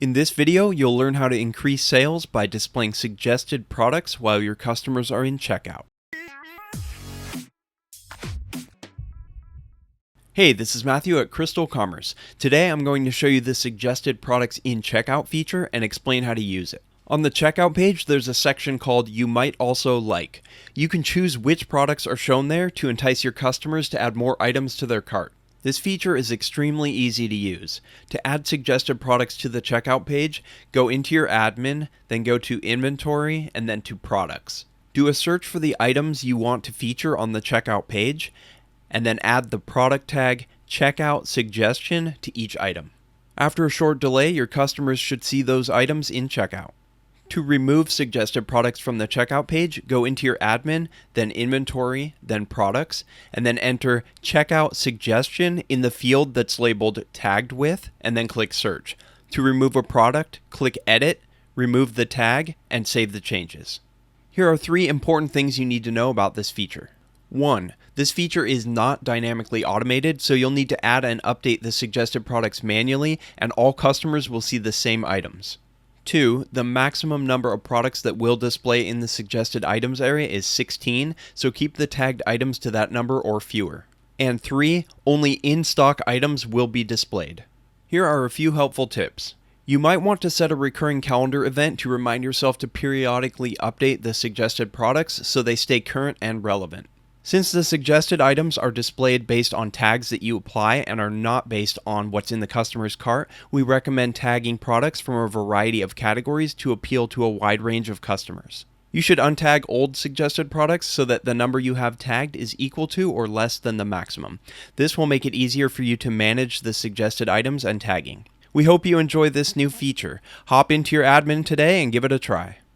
In this video, you'll learn how to increase sales by displaying suggested products while your customers are in checkout. Hey, this is Matthew at Crystal Commerce. Today I'm going to show you the suggested products in checkout feature and explain how to use it. On the checkout page, there's a section called You Might Also Like. You can choose which products are shown there to entice your customers to add more items to their cart. This feature is extremely easy to use. To add suggested products to the checkout page, go into your admin, then go to Inventory, and then to Products. Do a search for the items you want to feature on the checkout page, and then add the product tag Checkout Suggestion to each item. After a short delay, your customers should see those items in checkout. To remove suggested products from the checkout page, go into your admin, then Inventory, then Products, and then enter Checkout Suggestion in the field that's labeled Tagged With, and then click Search. To remove a product, click Edit, remove the tag, and save the changes. Here are 3 important things you need to know about this feature. 1. This feature is not dynamically automated, so you'll need to add and update the suggested products manually, and all customers will see the same items. 2. The maximum number of products that will display in the suggested items area is 16, so keep the tagged items to that number or fewer. And 3. Only in-stock items will be displayed. Here are a few helpful tips. You might want to set a recurring calendar event to remind yourself to periodically update the suggested products so they stay current and relevant. Since the suggested items are displayed based on tags that you apply and are not based on what's in the customer's cart, we recommend tagging products from a variety of categories to appeal to a wide range of customers. You should untag old suggested products so that the number you have tagged is equal to or less than the maximum. This will make it easier for you to manage the suggested items and tagging. We hope you enjoy this new feature. Hop into your admin today and give it a try.